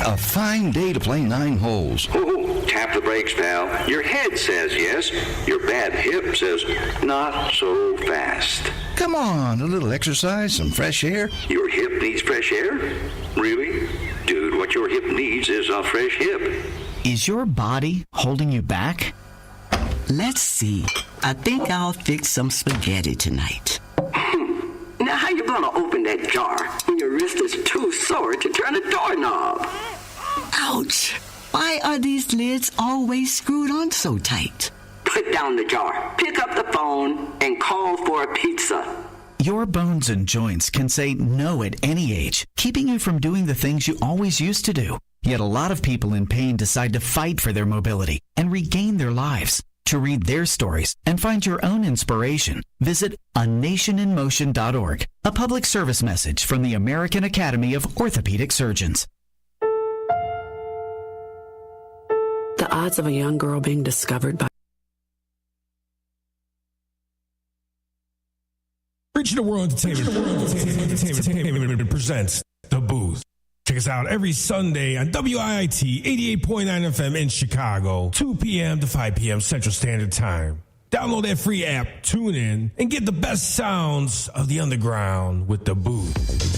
A fine day to play 9 holes. Oh, tap the brakes, pal. Your head says yes. Your bad hip says not so fast. Come on, a little exercise, some fresh air. Your hip needs fresh air? Really? Dude, what your hip needs is a fresh hip. Is your body holding you back? Let's see. I think I'll fix some spaghetti tonight. Now how you gonna open that jar when your wrist is too sore to turn a doorknob? Ouch! Why are these lids always screwed on so tight? Put down the jar, pick up the phone, and call for a pizza. Your bones and joints can say no at any age, keeping you from doing the things you always used to do. Yet a lot of people in pain decide to fight for their mobility and regain their lives. To read their stories and find your own inspiration, visit anationinmotion.org, a public service message from the American Academy of Orthopedic Surgeons. The odds of a young girl being discovered by Reaching the World Entertainment presents The Booth. Check us out every Sunday on WIIT 88.9 FM in Chicago, 2 p.m. to 5 p.m. Central Standard Time. Download that free app, tune in, and get the best sounds of the underground with The Booth.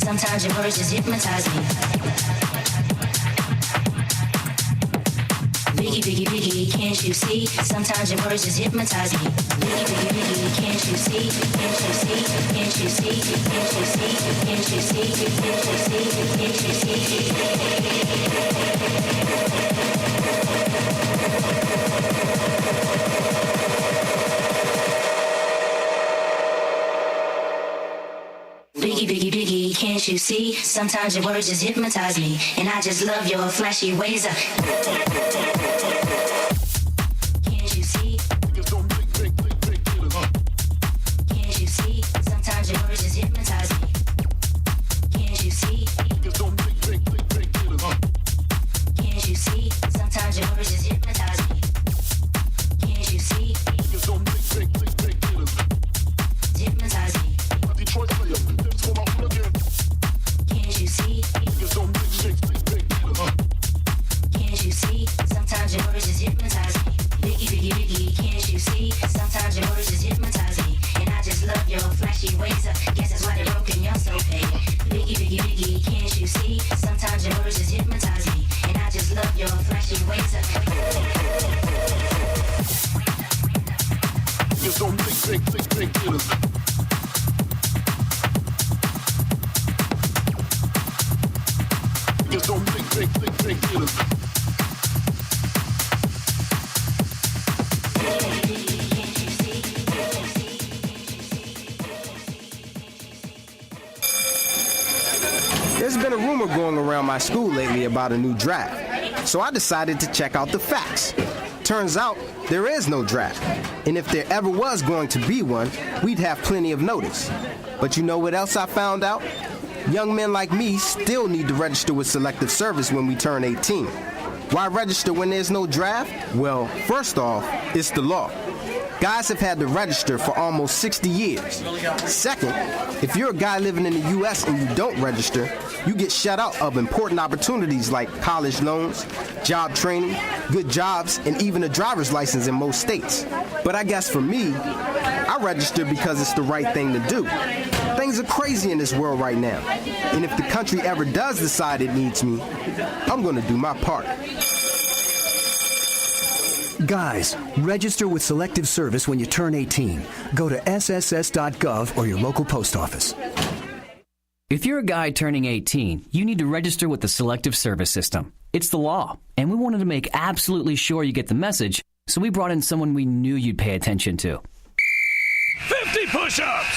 Sometimes your words just hypnotize me. Biggie, biggie, biggie, can't you see? Sometimes your words just hypnotize me. Biggie, biggie, biggie, can't you see? Can't you see? Can't you see? Can't you see? Can't you see? Can't you see? Can't you see? Biggie, biggie, biggie, can't you see? Sometimes your words just hypnotize me, and I just love your flashy ways. Can't you see? Can't you see? Sometimes your words just hypnotize me. Can't you see? Can't you see? Sometimes your words just hypnotize me. Can't you see? Hypnotize me. Can't you see? Can't you see? Sometimes your words just hypnotize me. Biggie, biggie, biggie, can't you see? Sometimes your words just hypnotize me, and I just love your flashy ways. Guess that's why they're broken, you're so fake. Biggie, biggie, biggie, can't you see? Sometimes your words just hypnotize me, and I just love your flashy ways. It's on big hitters. It's on big hitters. There's been a rumor going around my school lately about a new draft, so I decided to check out the facts. Turns out there is no draft, and if there ever was going to be one, we'd have plenty of notice. But you know what else I found out? Young men like me still need to register with Selective Service when we turn 18. Why register when there's no draft? Well, first off, it's the law. Guys have had to register for almost 60 years. Second, if you're a guy living in the U.S. and you don't register, you get shut out of important opportunities like college loans, job training, good jobs, and even a driver's license in most states. But I guess for me, I register because it's the right thing to do. Things are crazy in this world right now. And if the country ever does decide it needs me, I'm going to do my part. Guys, register with Selective Service when you turn 18. Go to sss.gov or your local post office. If you're a guy turning 18, you need to register with the Selective Service System. It's the law, and we wanted to make absolutely sure you get the message, so we brought in someone we knew you'd pay attention to. 50 push-ups!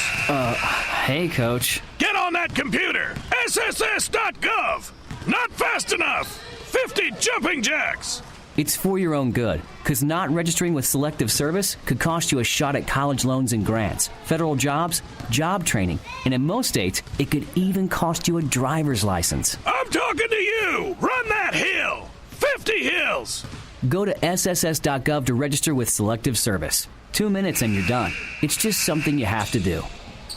Hey, Coach. Get on that computer! sss.gov! Not fast enough! 50 jumping jacks! It's for your own good, because not registering with Selective Service could cost you a shot at college loans and grants, federal jobs, job training, and in most states, it could even cost you a driver's license. I'm talking to you! Run that hill! 50 hills! Go to sss.gov to register with Selective Service. 2 minutes and you're done. It's just something you have to do.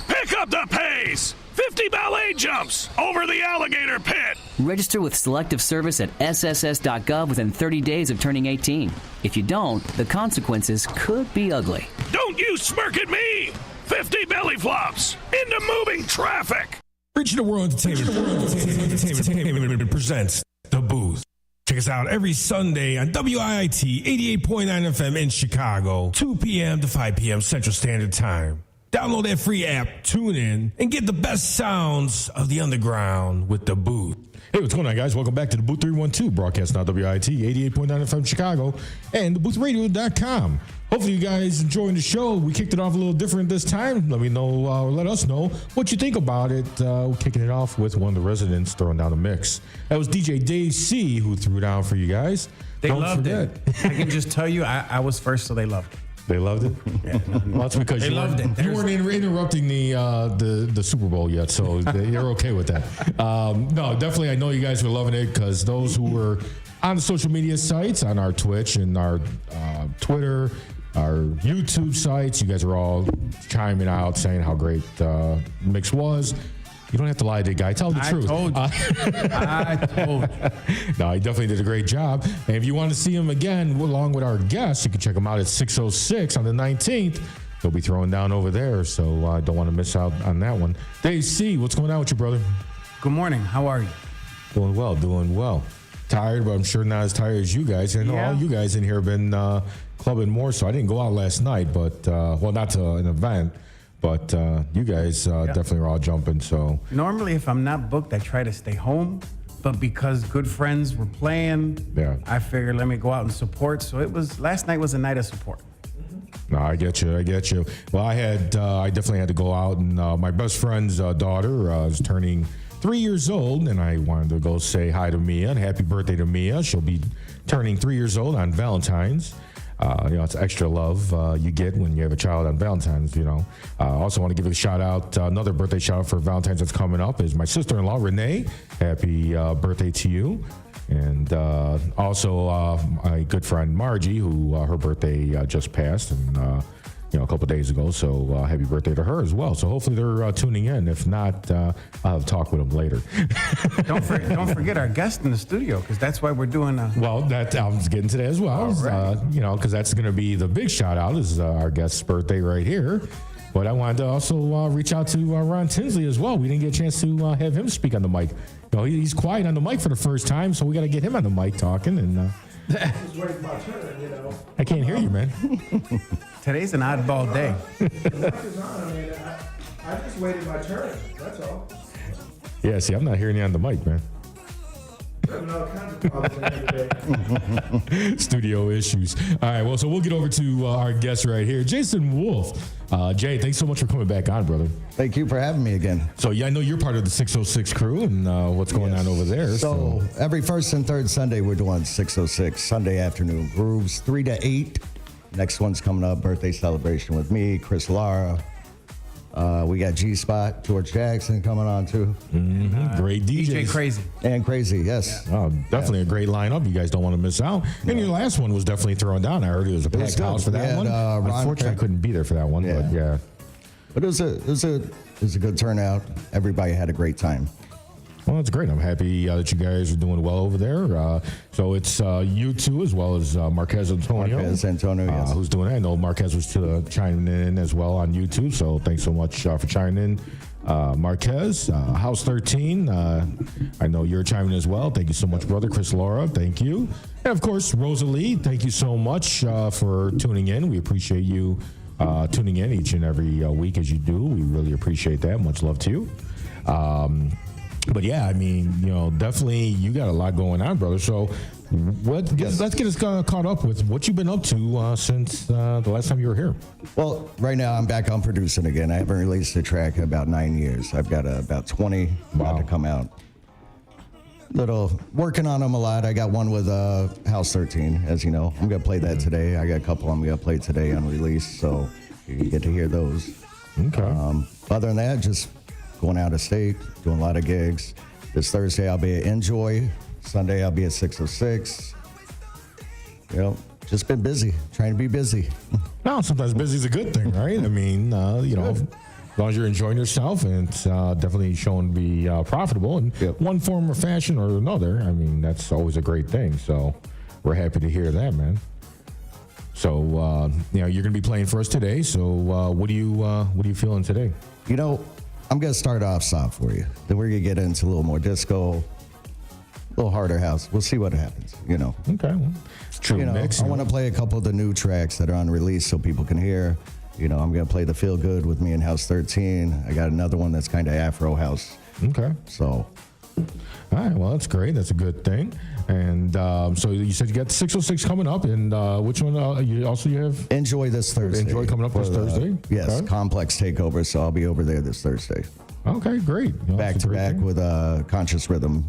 Pick up the pace! 50 ballet jumps over the alligator pit! Register with Selective Service at sss.gov within 30 days of turning 18. If you don't, the consequences could be ugly. Don't you smirk at me! 50 belly flops into moving traffic! Reaching the World Entertainment presents The Booth. Check us out every Sunday on WIIT 88.9 FM in Chicago, 2 p.m. to 5 p.m. Central Standard Time. Download that free app, tune in, and get the best sounds of the underground with The Booth. Hey, what's going on, guys? Welcome back to the DaBooth312, broadcast on WIIT 88.9 FM Chicago and DaBoothRadio.com. Hopefully you guys enjoying the show. We kicked it off a little different this time. Let us know what you think about it. We're kicking it off with one of the residents throwing down the mix. That was DJ Dave C who threw down for you guys. They loved it. I can just tell you, I was first, so they loved it. They loved it? Yeah. Well, that's because you weren't interrupting the Super Bowl yet, so you're okay with that. No, definitely, I know you guys were loving it because those who were on the social media sites, on our Twitch and our Twitter, our YouTube sites, you guys are all chiming out, saying how great the mix was. You don't have to lie to the guy. Tell the truth. I told you. No, he definitely did a great job. And if you want to see him again, along with our guests, you can check him out at 606 on the 19th. They'll be throwing down over there, so I don't want to miss out on that one. Dave C., what's going on with you, brother? Good morning. How are you? Doing well. Tired, but I'm sure not as tired as you guys. I know all you guys in here have been clubbing more, so I didn't go out last night, but, not to an event, but you guys definitely were all jumping, so. Normally, if I'm not booked, I try to stay home, but because good friends were playing, I figured let me go out and support, so last night was a night of support. No, I get you. Well, I definitely had to go out, and my best friend's daughter is turning 3 years old, and I wanted to go say hi to Mia and happy birthday to Mia. She'll be turning 3 years old on Valentine's. It's extra love you get when you have a child on Valentine's, I also want to give a shout out, another birthday shout out for Valentine's that's coming up is my sister-in-law, Renee. Happy birthday to you. And also my good friend, Margie, who her birthday just passed, and a couple days ago. So happy birthday to her as well. So hopefully they're tuning in. If not, I'll have a talk with them later. Don't forget our guest in the studio, because that's why we're doing Well, I was getting to that as well. Because that's going to be the big shout out is our guest's birthday right here. But I wanted to also reach out to Ron Tinsley as well. We didn't get a chance to have him speak on the mic. He's quiet on the mic for the first time, so we got to get him on the mic talking. And I was waiting my turn, I can't hear you, man. Today's an oddball day. I just waited my turn. That's all. Yeah, see, I'm not hearing you on the mic, man. Studio issues. All right, well, so we'll get over to our guest right here, Jason Wolfe. Jay, thanks so much for coming back on, brother. Thank you for having me again. So, I know you're part of the 606 crew, and what's going on over there. So, every first and third Sunday, we're doing 606, Sunday afternoon grooves, 3 to 8. Next one's coming up, birthday celebration with me, Chris Lara. We got G-Spot, George Jackson coming on too. Great DJs. DJ Crazy. And Crazy, yes. Oh, definitely a great lineup. You guys don't want to miss out. And your last one was definitely throwing down. I heard it was a packed house for that one. Unfortunately, I couldn't be there for that one, but yeah. But it was a good turnout. Everybody had a great time. Well, that's great. I'm happy that you guys are doing well over there. So it's you two as well as Marquez Antonio. Yes. Who's doing that. I know Marquez was chiming in as well on YouTube, so thanks so much for chiming in. Marquez, House 13, I know you're chiming in as well. Thank you so much, brother. Chris Laura, thank you. And, of course, Rosalie, thank you so much for tuning in. We appreciate you tuning in each and every week as you do. We really appreciate that. Much love to you. But yeah, I mean, definitely you got a lot going on, brother. So let's get us caught up with what you've been up to since the last time you were here. Well, right now I'm back on producing again. I haven't released a track in about 9 years. I've got about 20 about to come out. Working on them a lot. I got one with House 13, as you know. I'm going to play that today. I got a couple I'm going to play today on release, so you can get to hear those. Okay. Other than that, just going out of state, doing a lot of gigs. This Thursday I'll be at Enjoy. Sunday I'll be at 606. Just been busy, trying to be busy. No, sometimes busy is a good thing, right? I mean, as long as you're enjoying yourself and it's definitely showing to be profitable in one form or fashion or another, I mean, that's always a great thing. So we're happy to hear that, man. So, you're going to be playing for us today. So what are you feeling today? I'm going to start off soft for you. Then we're going to get into a little more disco, a little harder house. We'll see what happens, Okay. Well, true mix. I want to play a couple of the new tracks that are on release so people can hear. I'm going to play the Feel Good with me in House 13. I got another one that's kind of Afro house. Okay. So. All right. Well, that's great. That's a good thing. And so you said you got 606 coming up, and which one you have? Enjoy this Thursday. Enjoy coming up this Thursday? Yes, okay. Complex Takeover, so I'll be over there this Thursday. Okay, great. Back to back with Conscious Rhythm.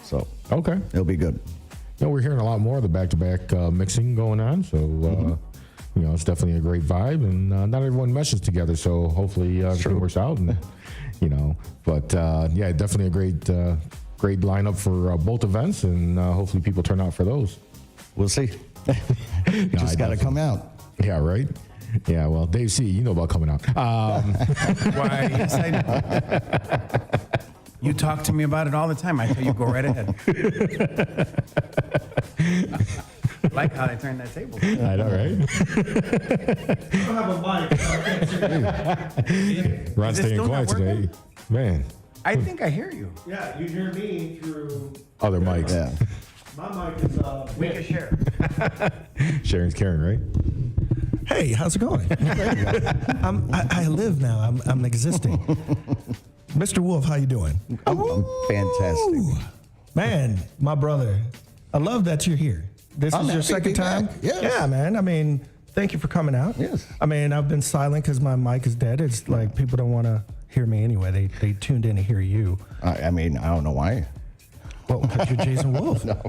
So okay, it'll be good. We're hearing a lot more of the back-to-back mixing going on, so it's definitely a great vibe, and not everyone meshes together, so hopefully everything works out, and but definitely a great lineup for both events, and hopefully people turn out for those. We'll see. Just got to come out. Yeah, right. Yeah, well, Dave C., you know about coming out. Why? Yes, I do. You talk to me about it all the time. I tell you, go right ahead. I like how they turned that table. I know, right? I don't have a mic, so I can't see you. Ron's staying quiet today. Man. I think I hear you. Yeah, you hear me through Other mics. Yeah. my mic is We can share. Sharon's Karen, right? Hey, how's it going? I live now. I'm existing. Mr. Wolf, how you doing? I'm fantastic. Man, my brother, I love that you're here. This I'm is your happy to second be time? back. Yes. Yeah, man. I mean, thank you for coming out. Yes. I mean, I've been silent because my mic is dead. It's like people don't want to hear me anyway. They tuned in to hear you. I mean, I don't know why. Well, because you're Jason Wolfe. No.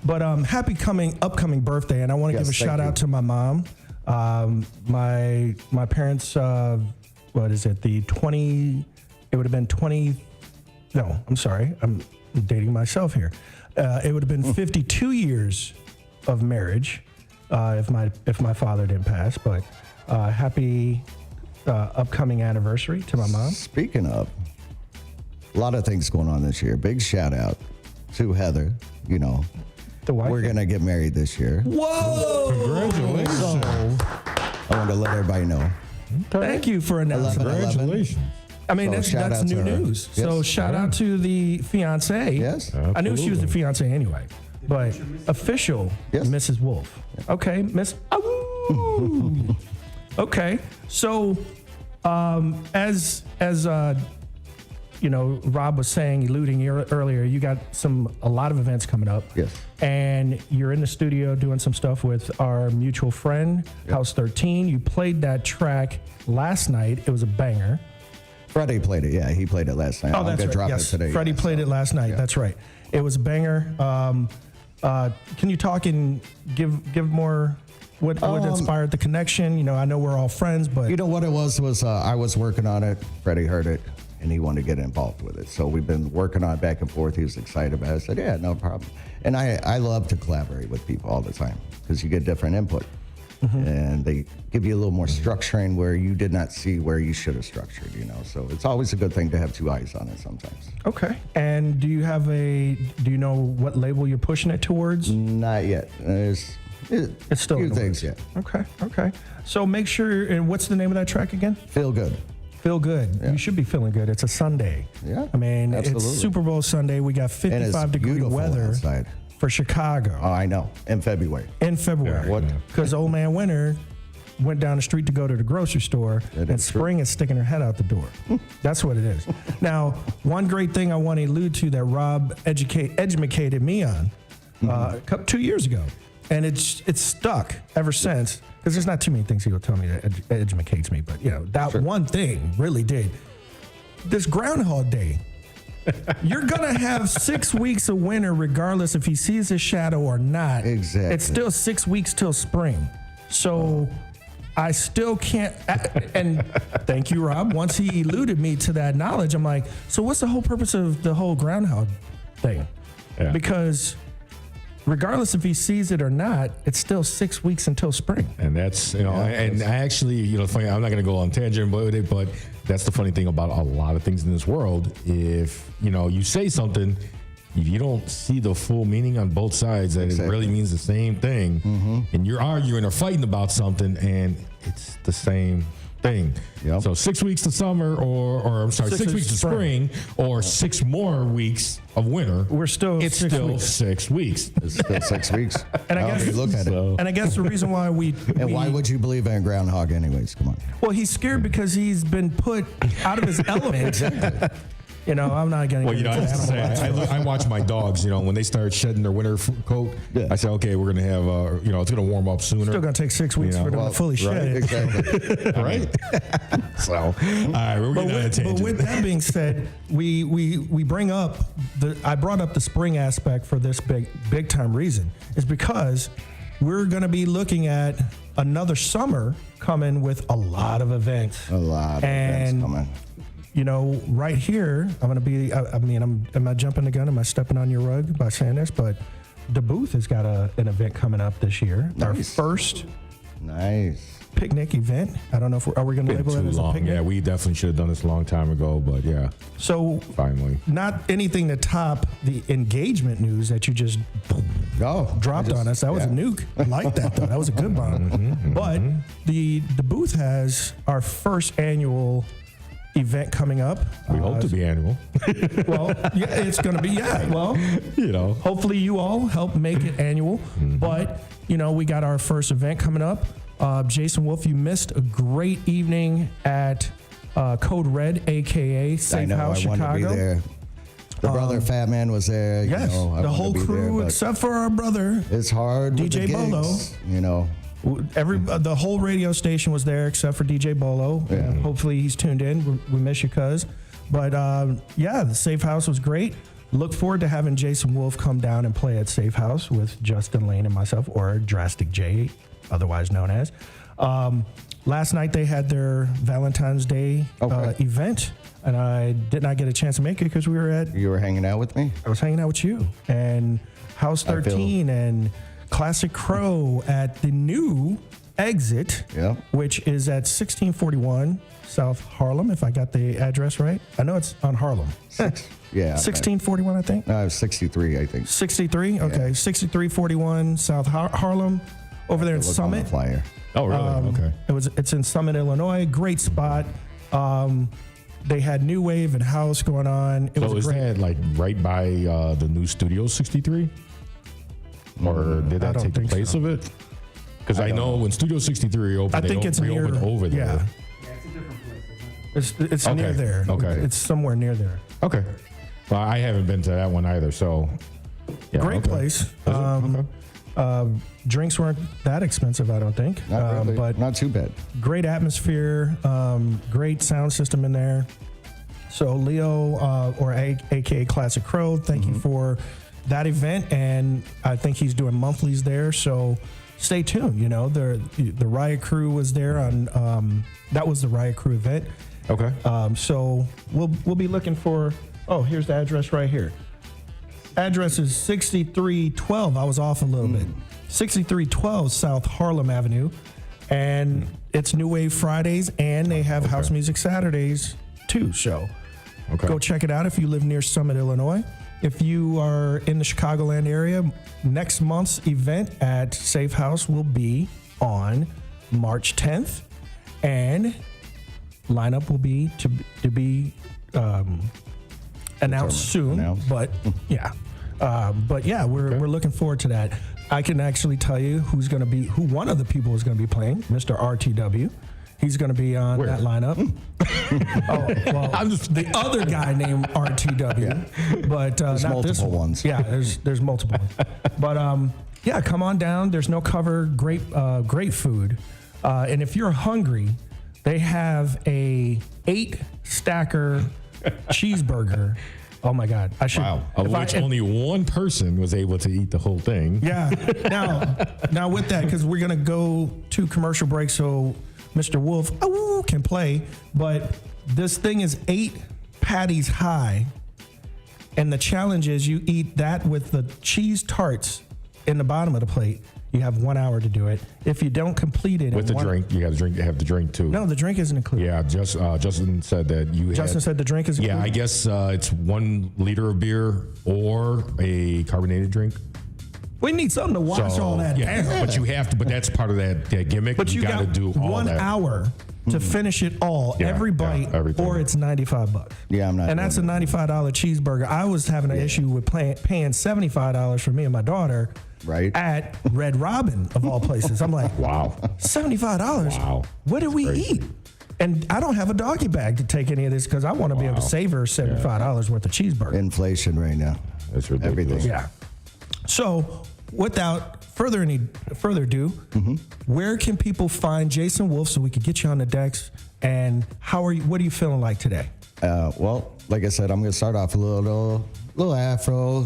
But happy upcoming birthday, and I want to give a shout out to my mom. My parents, what is it? It would have been 20. No, I'm sorry. I'm dating myself here. It would have been 52 years of marriage if my father didn't pass. But happy upcoming anniversary to my mom. Speaking of, a lot of things going on this year. Big shout out to Heather. You know, the wife. We're gonna get married this year. Whoa! Congratulations. I want to let everybody know. Thank you for announcing. Congratulations. I mean, So shout that's out new to her. news. Yes. So shout out to the fiance. Yes. I knew she was the fiance anyway, but official Mrs. Wolfe. Okay, Miss. Ooh. Okay, so as you know, Rob was saying, alluding earlier, you got a lot of events coming up. Yes. And you're in the studio doing some stuff with our mutual friend, House 13. You played that track last night. It was a banger. Freddie played it. Yeah, he played it last night. Oh, I'm that's gonna right. drop Yes, it today. Freddie played it last night. Yeah. That's right. It was a banger. Can you talk and give more what inspired the connection? You know, I know we're all friends, but You know what it was I was working on it. Freddie heard it, and he wanted to get involved with it. So we've been working on it back and forth. He was excited about it. I said, yeah, no problem. And I love to collaborate with people all the time because you get different input. And they give you a little more structuring where you did not see where you should have structured, you know. So it's always a good thing to have two eyes on it sometimes. Okay. And do you know what label you're pushing it towards? Not yet. It's still a few in the things works. yet. Okay. So make sure, and what's the name of that track again? Feel Good. Feel good. Yeah. You should be feeling good. It's a Sunday. Yeah. I mean, absolutely. it's Super Bowl Sunday. We got 55-degree beautiful weather outside. for Chicago. Oh, I know. In February. Yeah, because Old Man Winter went down the street to go to the grocery store, and spring is sticking her head out the door. That's what it is. Now, one great thing I want to allude to that Rob educated me on 2 years ago, and it's stuck ever since, because there's not too many things he will tell me that educates me, but you know, that one thing really did. This Groundhog Day, you're gonna have 6 weeks of winter regardless if he sees his shadow or not. Exactly. It's still 6 weeks till spring. So I still can't, and thank you, Rob. Once he eluded me to that knowledge, I'm like, so what's the whole purpose of the whole groundhog thing? Yeah. Because regardless if he sees it or not, it's still 6 weeks until spring. And that's, you know, and I actually, you know, funny, I'm not going to go on tangent with it, but that's the funny thing about a lot of things in this world. If, you know, you say something, if you don't see the full meaning on both sides, that it really means the same thing, and you're arguing or fighting about something, and it's the same thing. Yep. So 6 weeks to summer, or I'm sorry, 6 weeks to spring, or 6 more weeks of winter. It's still 6 weeks. It's still 6 weeks. And I guess look at it. And I guess the reason why and why would you believe in groundhog anyways? Come on. Well, he's scared because he's been put out of his element. You know, I'm not going to. Well, you know, I have to say, I watch my dogs. You know, when they start shedding their winter coat, I say, okay, we're going to have, you know, it's going to warm up sooner. Still going to take 6 weeks for them to fully shed it. Exactly. Right. So, all right, we're getting on a tangent. But with that being said, we bring up I brought up the spring aspect for this big time reason is because we're going to be looking at another summer coming with a lot of events. A lot of events coming. You know, right here, I'm going to be, am I jumping the gun? Am I stepping on your rug by saying this? But DaBooth has got an event coming up this year. Nice. Our first picnic event. I don't know if are we going to label it as a picnic? Yeah, we definitely should have done this a long time ago, but yeah. So finally, not anything to top the engagement news that you just dropped on us. That was a nuke. I like that though. That was a good bomb. But the DaBooth has our first annual event coming up. We hope to be annual. Well, yeah, it's going to be, well, hopefully you all help make it annual. But, we got our first event coming up. Jason Wolfe, you missed a great evening at Code Red, a.k.a. Safe House Chicago. I wanted to be there. The brother Fat Man was there. Yes, the whole crew there, except for our brother. It's hard. DJ with the Bolo. gigs, The whole radio station was there except for DJ Bolo. Yeah. Hopefully he's tuned in. We miss you, cuz. But the Safe House was great. Look forward to having Jason Wolfe come down and play at Safe House with Justin Lane and myself, or Drastic J, otherwise known as. Last night they had their Valentine's Day event, and I did not get a chance to make it because we were at... You were hanging out with me? I was hanging out with you. And House 13 and Classic Crow at the new exit, which is at 1641 South Harlem, if I got the address right. I know it's on Harlem. Yeah. 1641, I think? No, 63, I think. 63? Okay. Yeah. 6341 South Harlem, over there in Summit. Flyer. Oh, really? Okay. It's in Summit, Illinois. Great spot. They had new wave and house going on. Is that like right by the new Studio 63? Or did that take the place of it? Because I know when Studio 63 opened, I think it's near over there. Yeah. It's near there. Okay. It's somewhere near there. Okay. Well, I haven't been to that one either, so. Yeah, Great place. Drinks weren't that expensive, I don't think. Not really, but not too bad. Great atmosphere, great sound system in there. So Leo, or AKA Classic Crow, thank you for that event, and I think he's doing monthlies there. So stay tuned. The Riot Crew was there on. That was the Riot Crew event. Okay. So we'll be looking for. Oh, here's the address right here. Address is 6312. I was off a little bit. 6312 South Harlem Avenue. And it's New Wave Fridays, and they have House Music Saturdays too. So go check it out if you live near Summit, Illinois. If you are in the Chicagoland area, next month's event at Safe House will be on March 10th. And lineup will be to be announced soon. But we're looking forward to that. I can actually tell you who one of the people is going to be playing, Mr. RTW. He's going to be on that lineup. The other guy named RTW, but there's not multiple this one. ones. Yeah, there's multiple ones. But come on down. There's no cover. Great food, and if you're hungry, they have a 8-stacker cheeseburger. Oh my God! Wow. Of which only one person was able to eat the whole thing. Yeah. Now with that, because we're gonna go to commercial break, so Mr. Wolfe can play. But this thing is 8 patties high, and the challenge is you eat that with the cheese tarts in the bottom of the plate. You have 1 hour to do it. If you don't complete it with the drink, you have the drink too. No, the drink isn't included. Yeah, Justin said that Justin said the drink is included. Yeah, I guess it's 1 liter of beer or a carbonated drink. We need something to wash all that down. But you have to. But that's part of that gimmick. But you got to do all 1 hour to finish it all, every bite, or it's $95. Yeah, I'm not. And that's a $95 cheeseburger. I was having an issue with paying $75 for me and my daughter. Right. At Red Robin, of all places. I'm like, wow, $75? Wow. What did we eat? And I don't have a doggy bag to take any of this because I want to be able to save her $75 worth of cheeseburger. Inflation right now. That's ridiculous. Everything. Yeah. So without further ado, where can people find Jason Wolfe so we could get you on the decks? And what are you feeling like today? Well, like I said, I'm going to start off a little afro,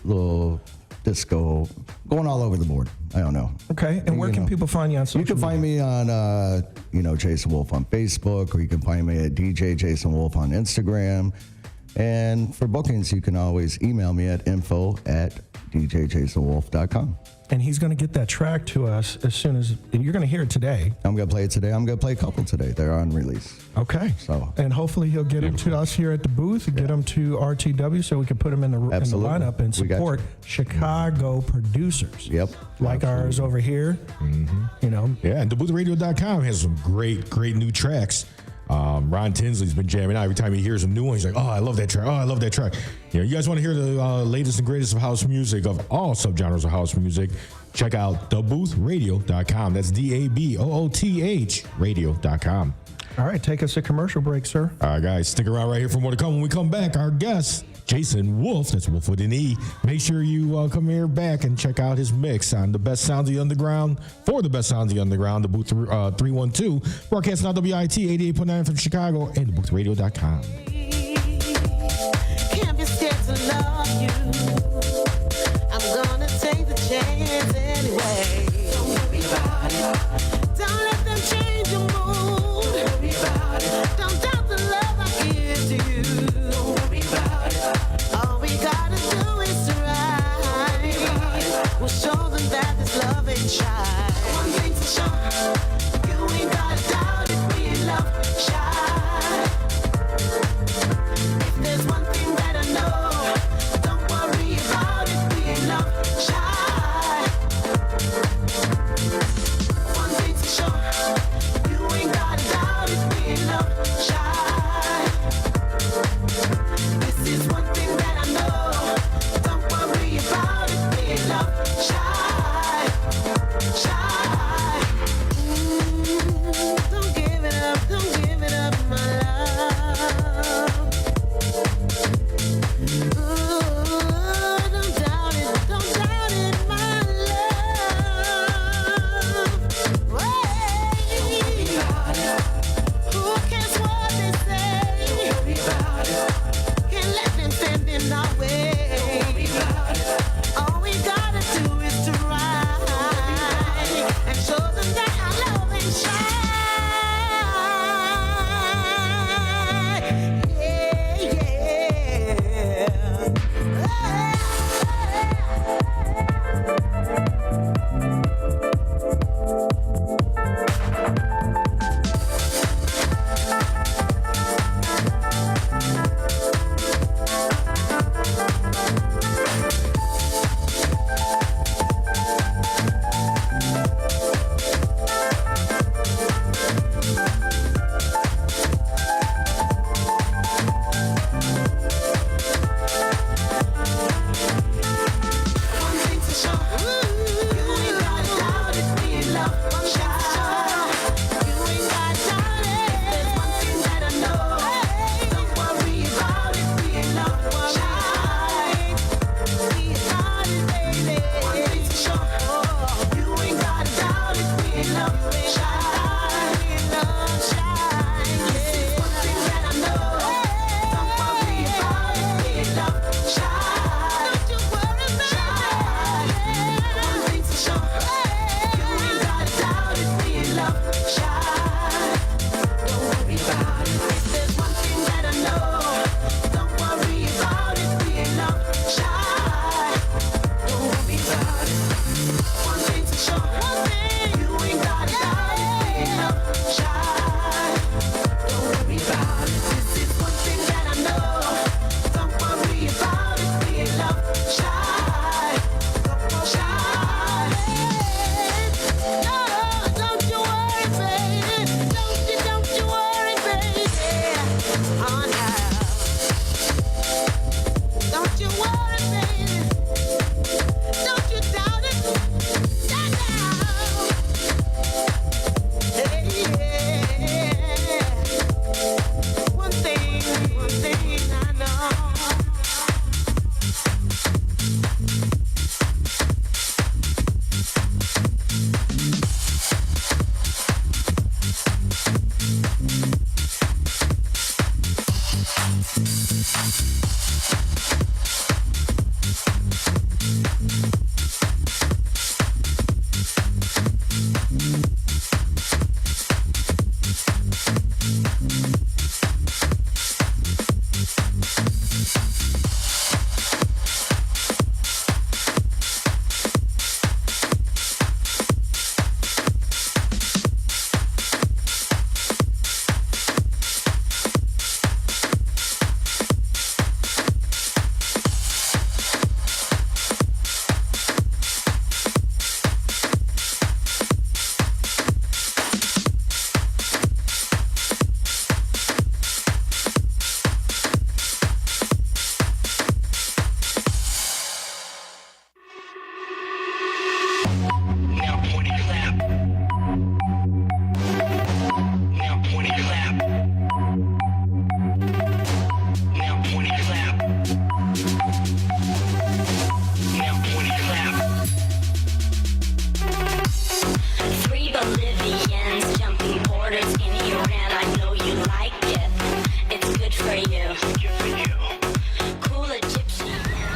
little disco, going all over the board. I don't know. Okay, and where can people find you on social media? You can find me on, Jason Wolfe on Facebook, or you can find me at DJ Jason Wolfe on Instagram. And for bookings, you can always email me at info@djjasonwolfe.com. And he's going to get that track to us as soon as you're going to hear it today. I'm going to play it today. I'm going to play a couple today. They're on release. Okay. And hopefully he'll get them to us here at the booth and get them to RTW so we can put them in the lineup and support Chicago producers. Yep. Like ours over here. Yeah, and DaBooth312.com has some great new tracks. Ron Tinsley's been jamming out. Every time he hears a new one, he's like, oh, I love that track. Oh, I love that track. You know, you guys want to hear the latest and greatest of house music, of all subgenres of house music, check out DaBoothRadio.com. That's DABOOTH radio.com. All right, take us a commercial break, sir. All right, guys, stick around right here for more to come. When we come back, our guest, Jason Wolfe, that's Wolf with an E. Make sure you come here back and check out his mix on the best sounds of the underground. For the best sounds of the underground, the Booth 312, broadcasting on WIT 88.9 from Chicago and DaBoothRadio.com. Can't be scared to love you. I'm gonna take the chance anyway. Don't worry about it. Don't let them change your mood. Don't worry about it. Don't doubt the love I give to you. Don't worry about it. All we gotta do is try. We'll show them that this love ain't shy. One thing's for sure, you ain't gotta doubt it. We love shy. If there's one thing that I know, don't worry about it. We love shy. One thing's for sure, you ain't gotta doubt it. We love shy. This is one thing that I know. Don't worry about it. We love shy. Shy. Don't give it up. Don't give it up, my love. Ooh, don't doubt it. Don't doubt it, my love. Wait. Who cares what they say? Don't worry about it. Can't let them stand in our way. Don't worry about it. All we gotta do is try and show them that our love ain't shy.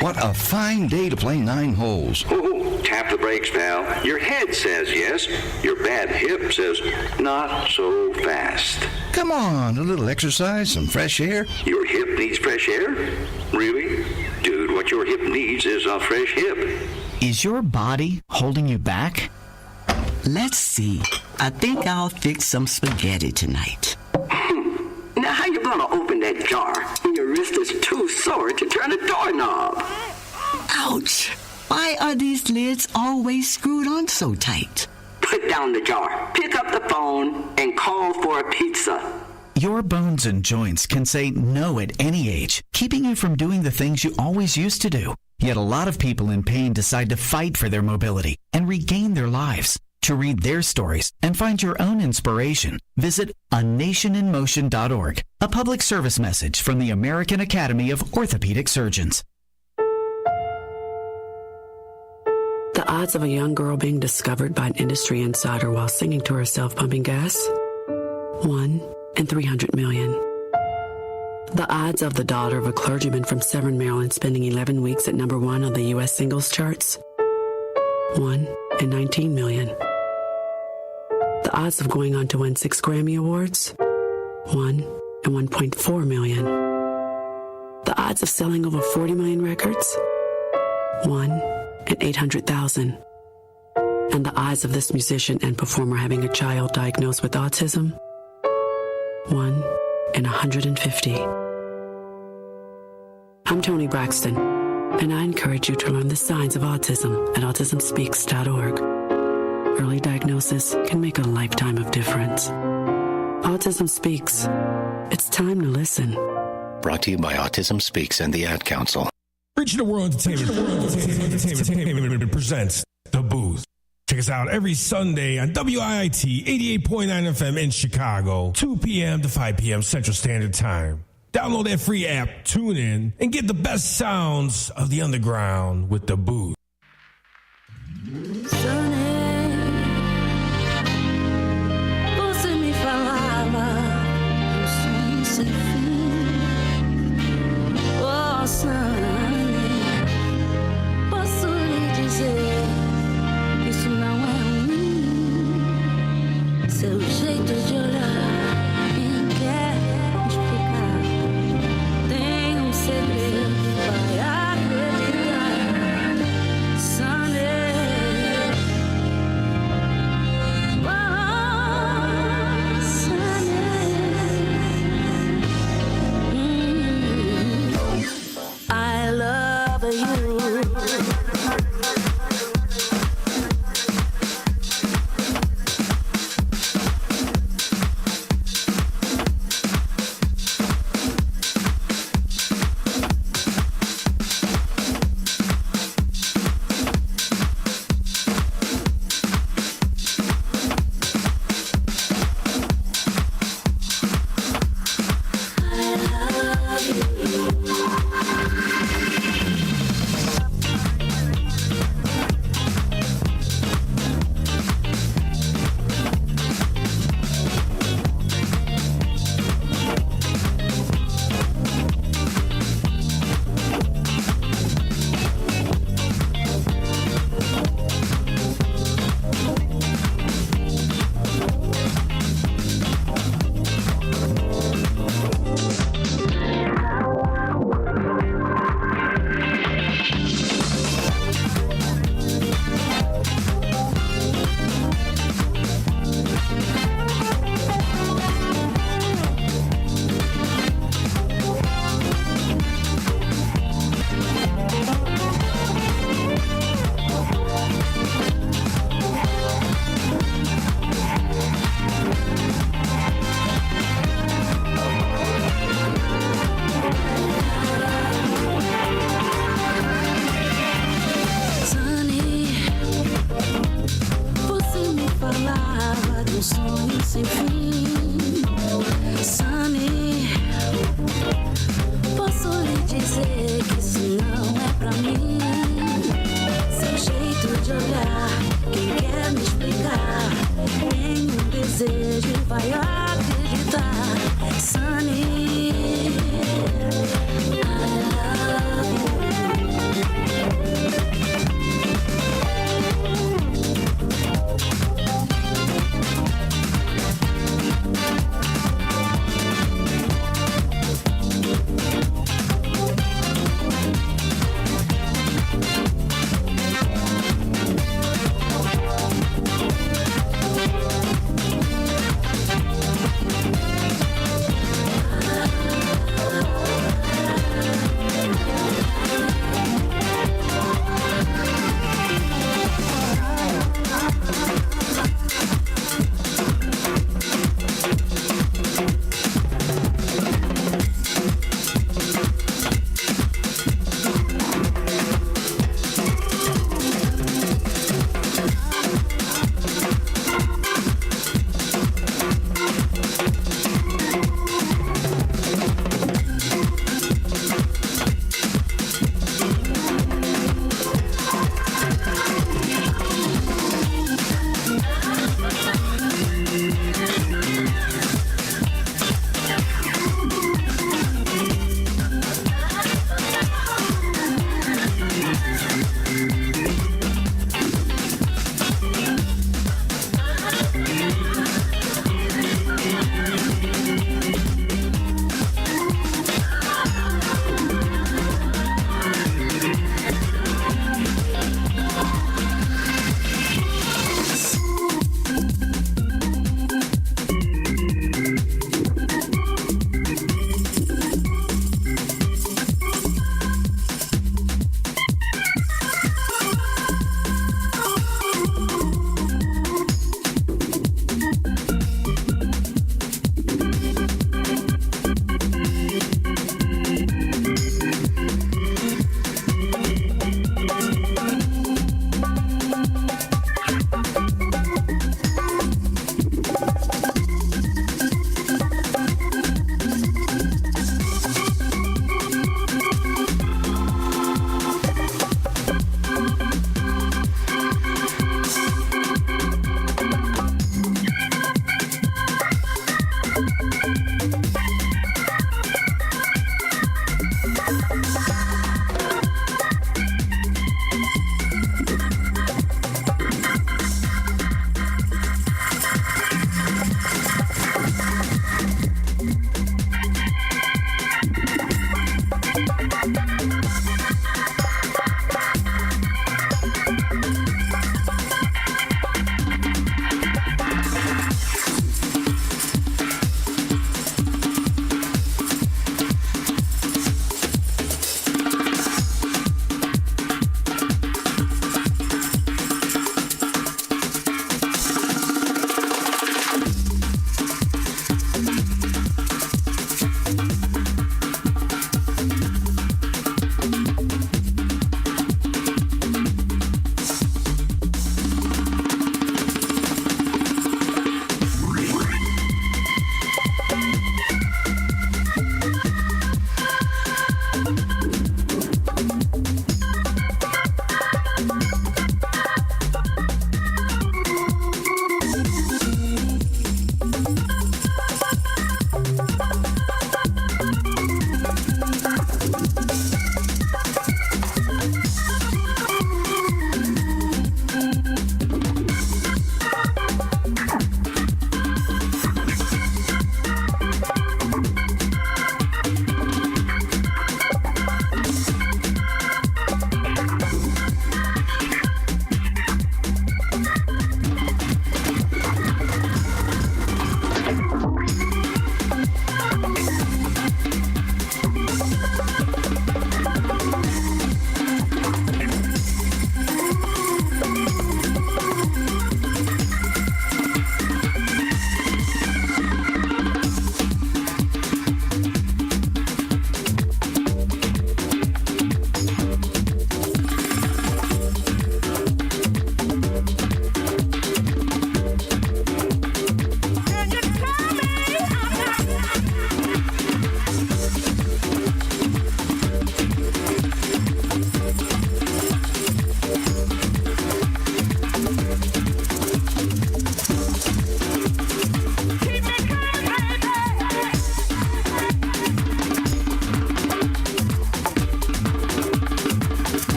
What a fine day to play 9 holes. Oh, tap the brakes, pal. Your head says yes. Your bad hip says not so fast. Come on, a little exercise, some fresh air. Your hip needs fresh air? Really? Dude, what your hip needs is a fresh hip. Is your body holding you back? Let's see. I think I'll fix some spaghetti tonight. Now, how you gonna open that jar when your wrist is too sore to turn a doorknob? Ouch! Why are these lids always screwed on so tight? Put down the jar, pick up the phone, and call for a pizza. Your bones and joints can say no at any age, keeping you from doing the things you always used to do. Yet a lot of people in pain decide to fight for their mobility and regain their lives. To read their stories and find your own inspiration, visit anationinmotion.org, a public service message from the American Academy of Orthopedic Surgeons. The odds of a young girl being discovered by an industry insider while singing to herself pumping gas? 1 in 300 million. The odds of the daughter of a clergyman from Severn, Maryland spending 11 weeks at #1 on the U.S. singles charts? 1 in 19 million. The odds of going on to win 6 Grammy Awards? 1 in 1.4 million. The odds of selling over 40 million records? 1 in 800,000. And the odds of this musician and performer having a child diagnosed with autism? 1 in 150. I'm Toni Braxton, and I encourage you to learn the signs of autism at autismspeaks.org. Early diagnosis can make a lifetime of difference. Autism Speaks. It's time to listen. Brought to you by Autism Speaks and the Ad Council. Reaching the World Entertainment presents The Booth. Check us out every Sunday on WIIT 88.9 FM in Chicago, 2 p.m. to 5 p.m. Central Standard Time. Download that free app, tune in, and get the best sounds of the underground with The Booth. Você me falava um sonho sem fim. Oh, Sunny, posso lhe dizer que isso não é ruim. Seu jeito de olhar, quem quer explicar? Tem um segredo, vai acreditar. Sunny. I love you.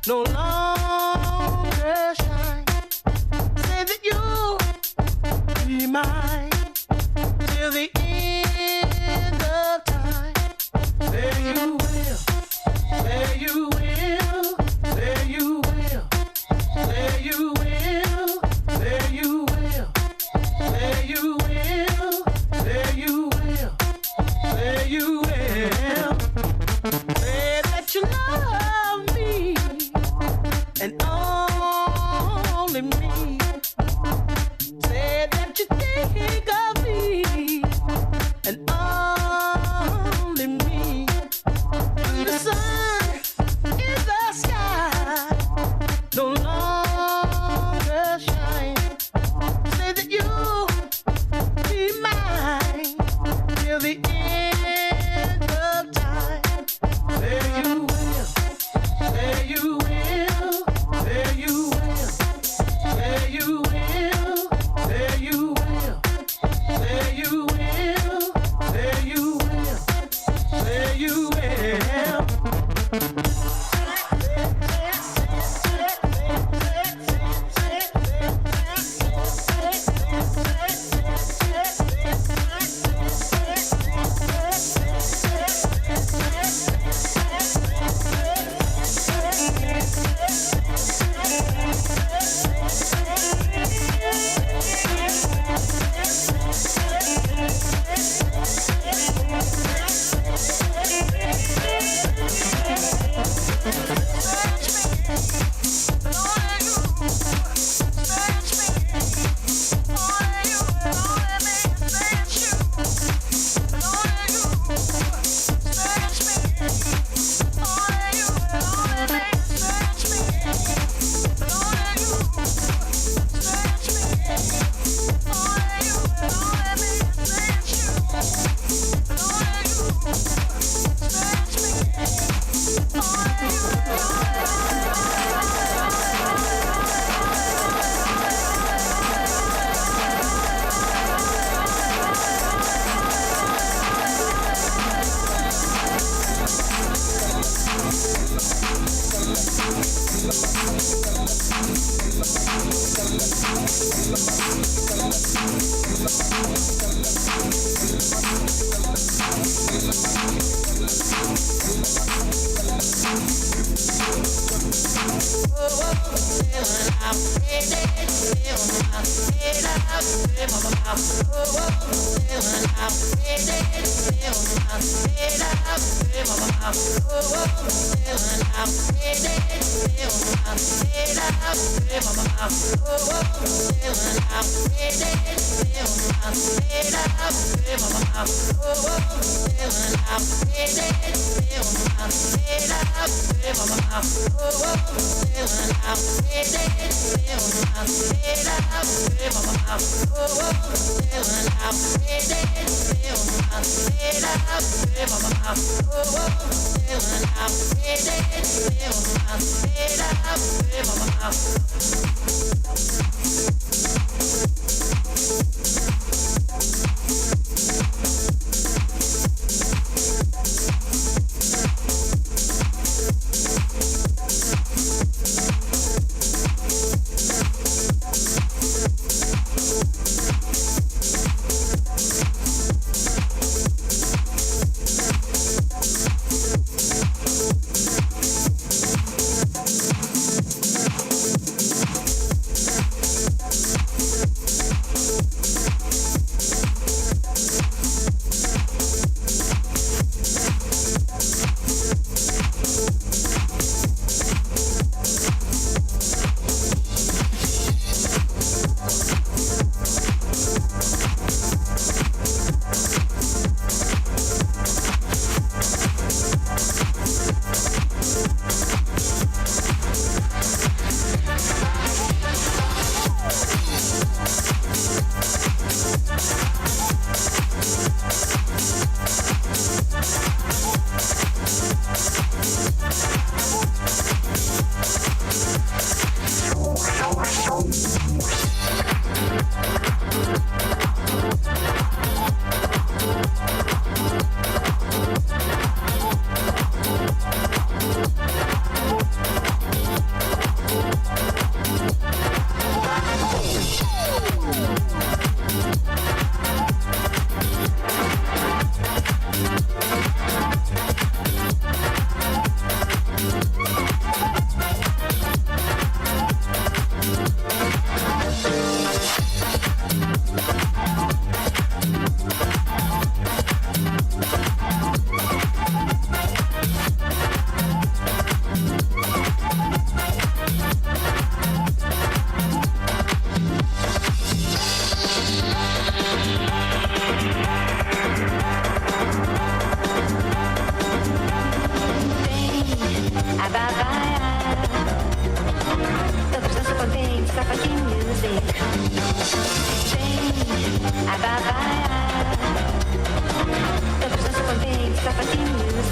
no longer shine. Say that you'll be mine till the end of time. There you will, there you will, there you will, there you will, there you will, there you will, there you will, there you will. Say that you love me and only me. Say that you think of me and only me. When the sun in the sky no longer shines, say that you'll be mine till the end of time. There you will, there you will, there you will, there you will, there you will, there you will, there you will, there you will.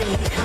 What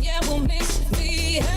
Yeah, we'll misbehave.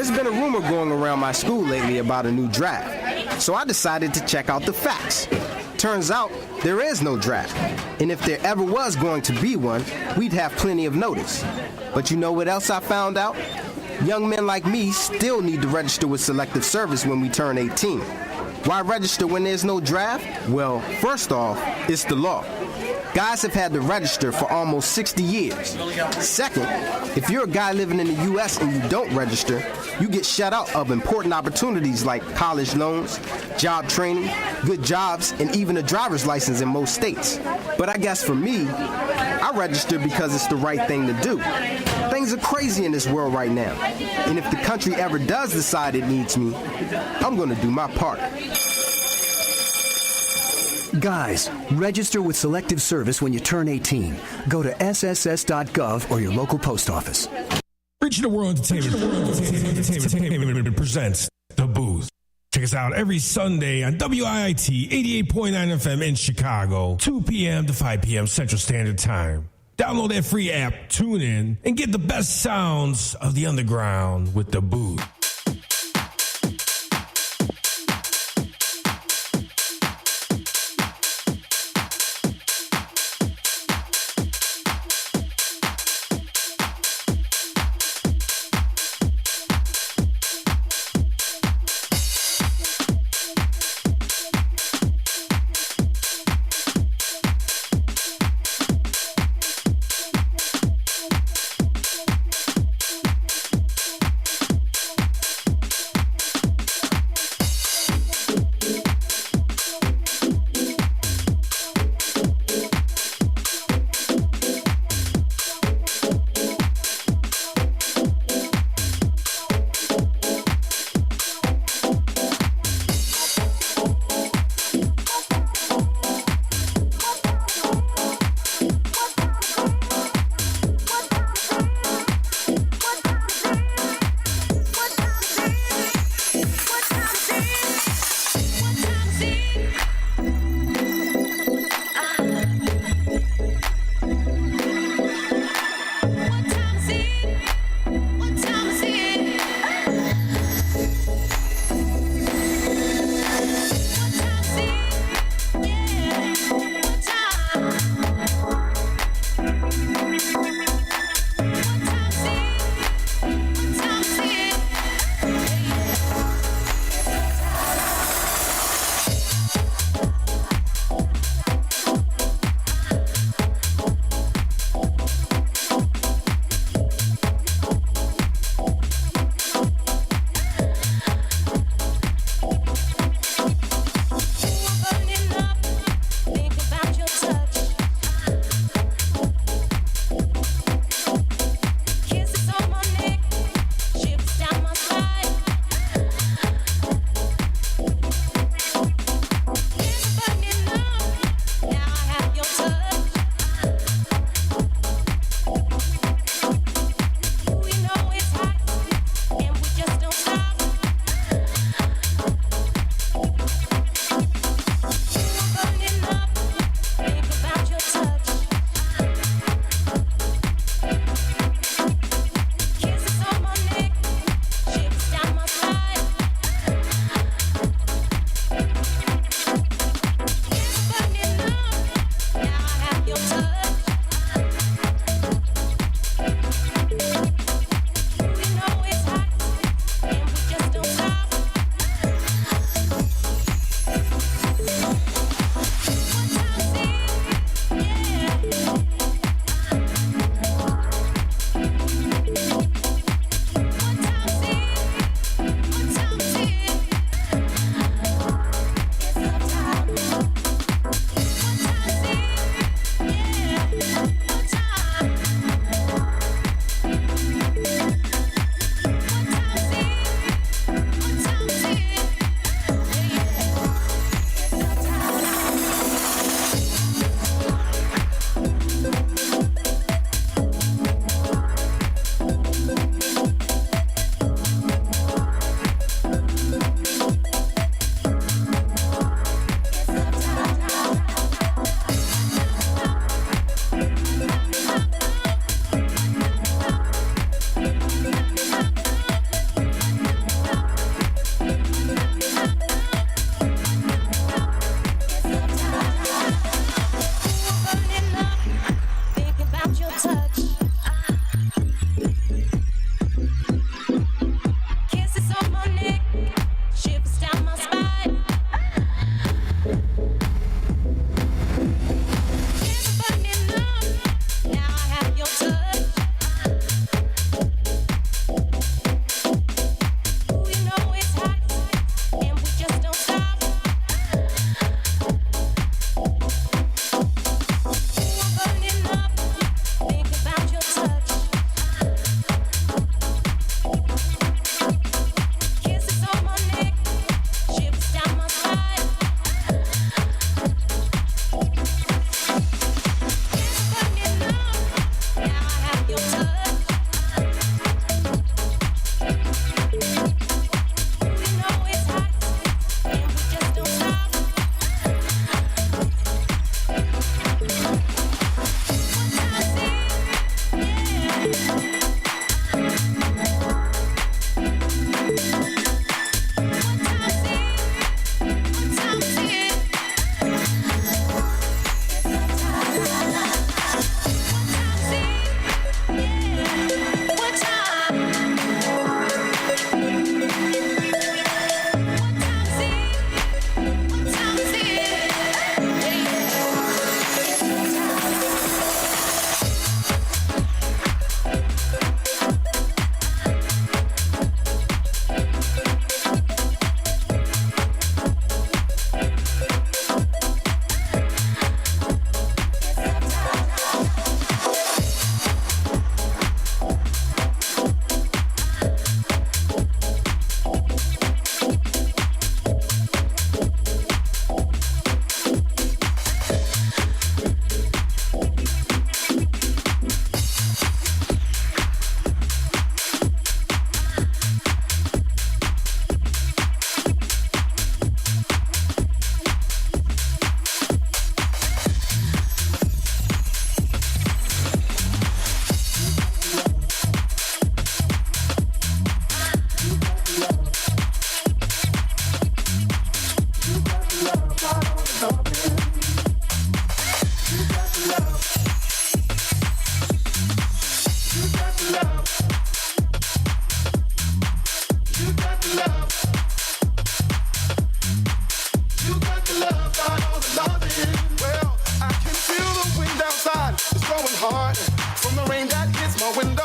There's been a rumor going around my school lately about a new draft, so I decided to check out the facts. Turns out there is no draft, and if there ever was going to be one, we'd have plenty of notice. But you know what else I found out? Young men like me still need to register with Selective Service when we turn 18. Why register when there's no draft? Well, first off, it's the law. Guys have had to register for almost 60 years. Second, if you're a guy living in the U.S. and you don't register, you get shut out of important opportunities like college loans, job training, good jobs, and even a driver's license in most states. But I guess for me, I register because it's the right thing to do. Things are crazy in this world right now. And if the country ever does decide it needs me, I'm going to do my part. Guys, register with Selective Service when you turn 18. Go to sss.gov or your local post office. Reaching the World Entertainment presents The Booth. Check us out every Sunday on WIIT 88.9 FM in Chicago, 2 p.m. to 5 p.m. Central Standard Time. Download that free app, tune in, and get the best sounds of the underground with The Booth. heart from the rain that hits my window.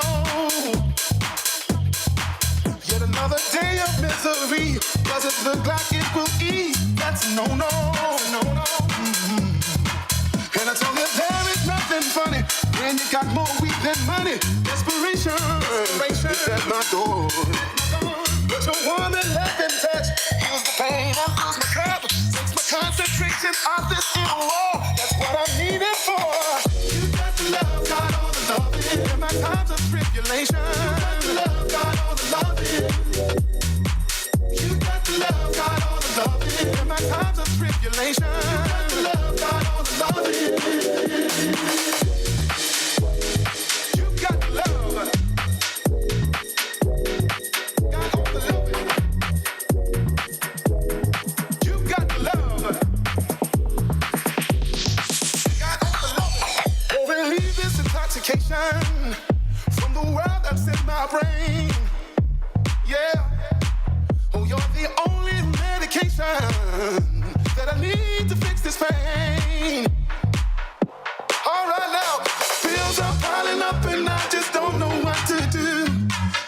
Yet another day of misery. Does it look like it will ease? That's no. And I told you there is nothing funny when you got more weed than money. Desperation is at my door. But your woman left in touch. Heals the pain and fills my cup. Takes my concentration off this evil war. That's what I need it for. You got the love, got all the loving. In my times of tribulation. You got the love, got all the loving. You got the love, got all the loving. In my times of tribulation. You got the love, got all the loving. You got the love. From the world that's in my brain. Yeah. Oh, you're the only medication that I need to fix this pain. All right now, bills are piling up and I just don't know what to do.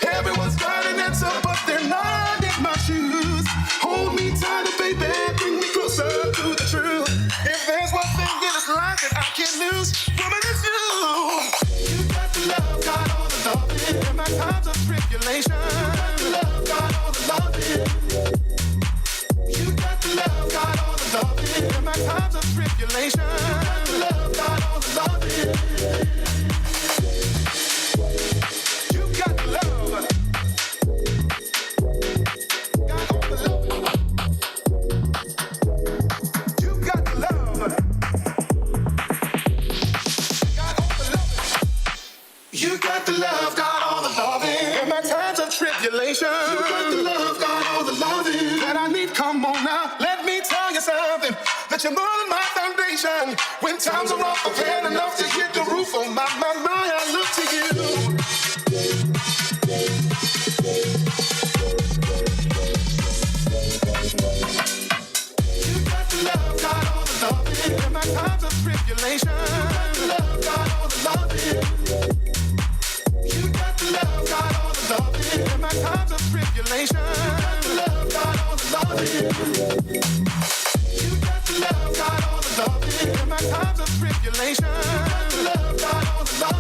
Everyone's got an answer, but they're not in my shoes. Hold me tighter, baby, bring me closer to the truth. If there's one thing in this life that I can't lose, woman, it's you. Love, got all the loving. In my times of tribulation. You got the love, got all the loving. You got the love, got all the loving. In my times of tribulation. You got the love, got all the loving. You got the love. Got all the loving. You got the love. You got the love, got all the loving. In my times of tribulation. You got the love, got all the loving. That I need, come on now, let me tell you something. That you're more than my foundation. When times are rough, I've had enough to hit the roof. Oh my, I look to you. You got the love, got all the loving. In my times of tribulation. You got the love, got all the loving. You got the love, got all the loving. In my times of tribulation. You got the love, got all the loving. You got the love, got all the loving. In my times of tribulation. You got the love, got all the loving.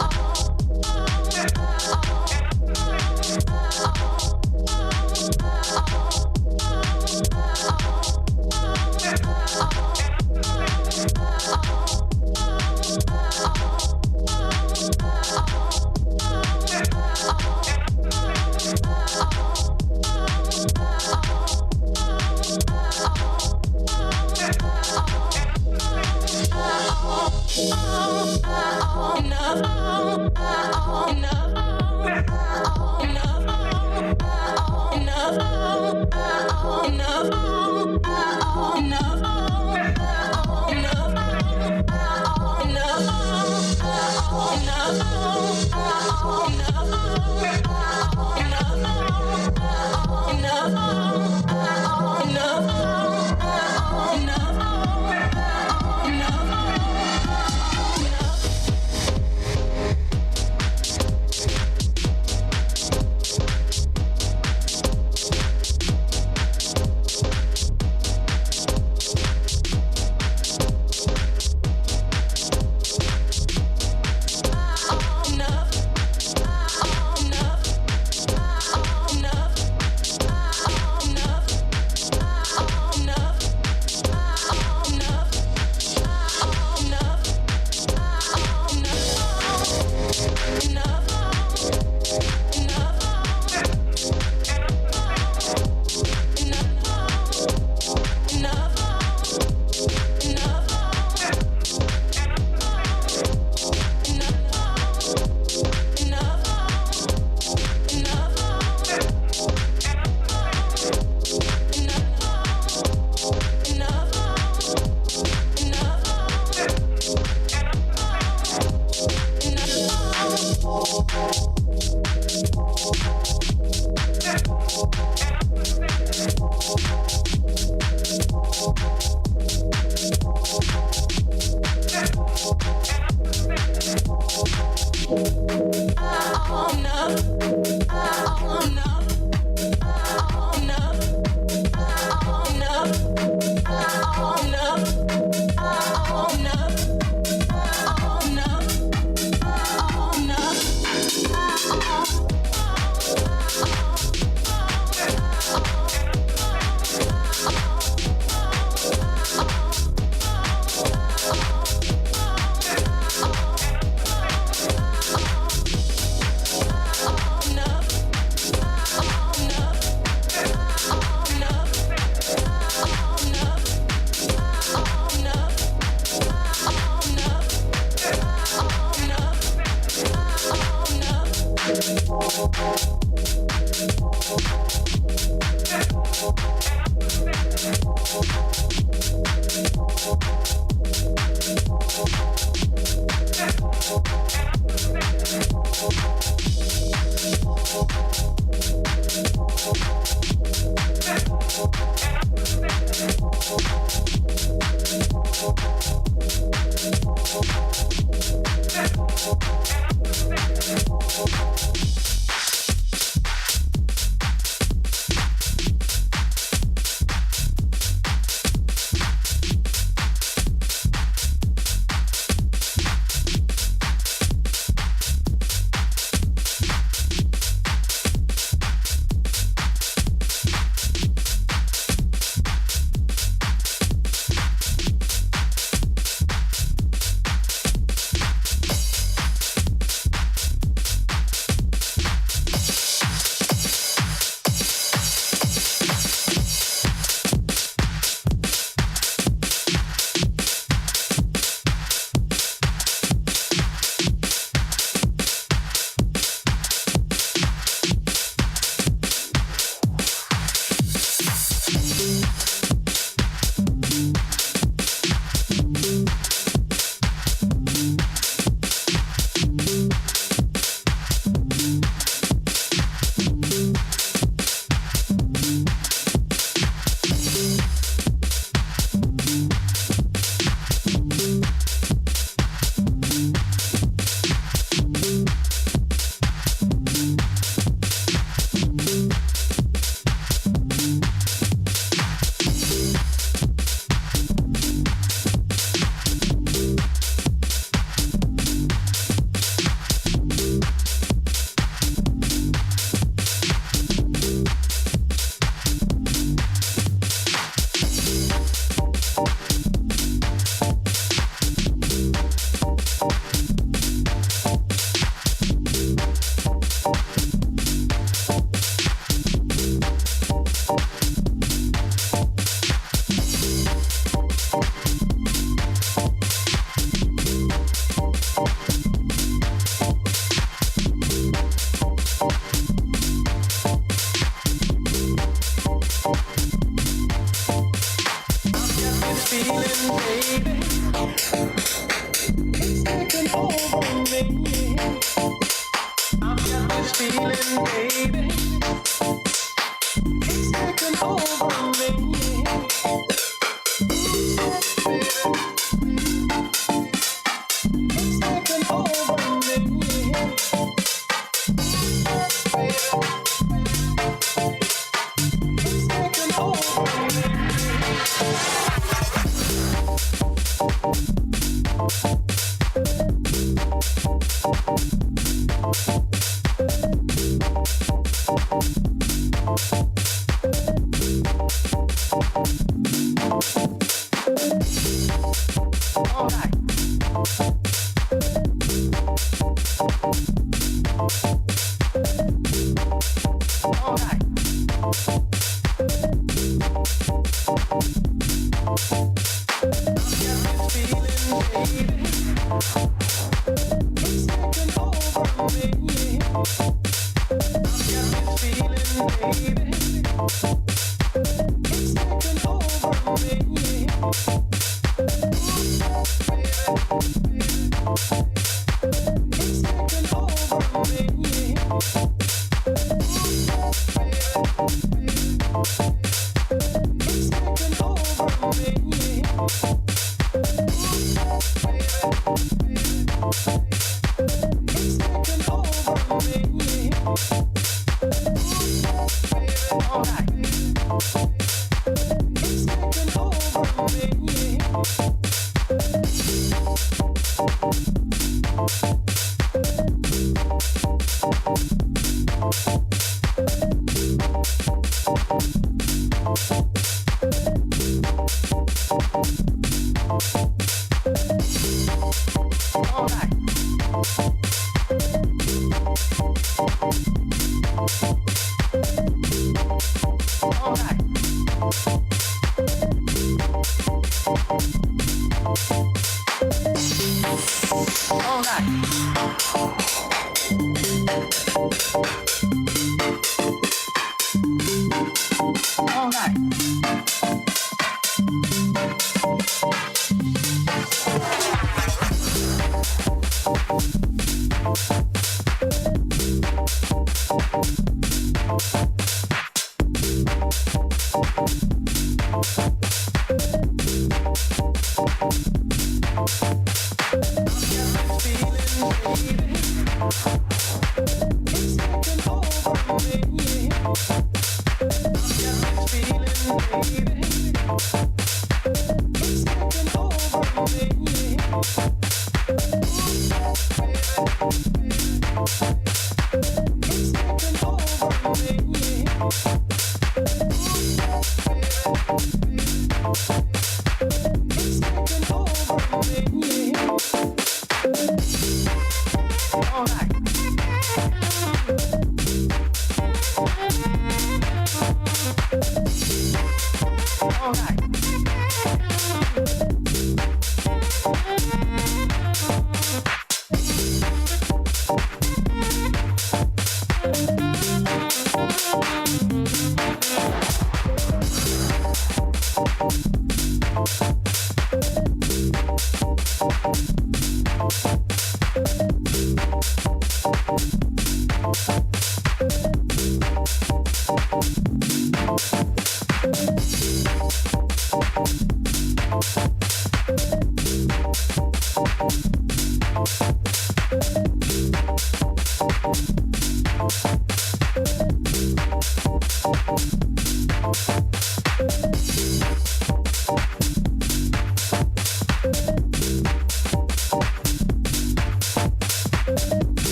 Oh,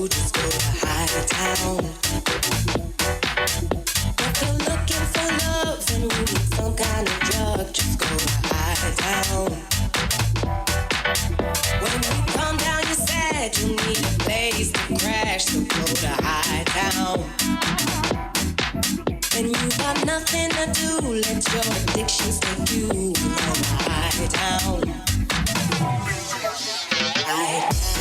go, just go to High Town. If you're looking for love and you need some kind of drug, just go to High Town. When you come down, you're sad, you need a place to crash, so go to High Town. When you got nothing to do, let your addictions take you to High Town. High Town.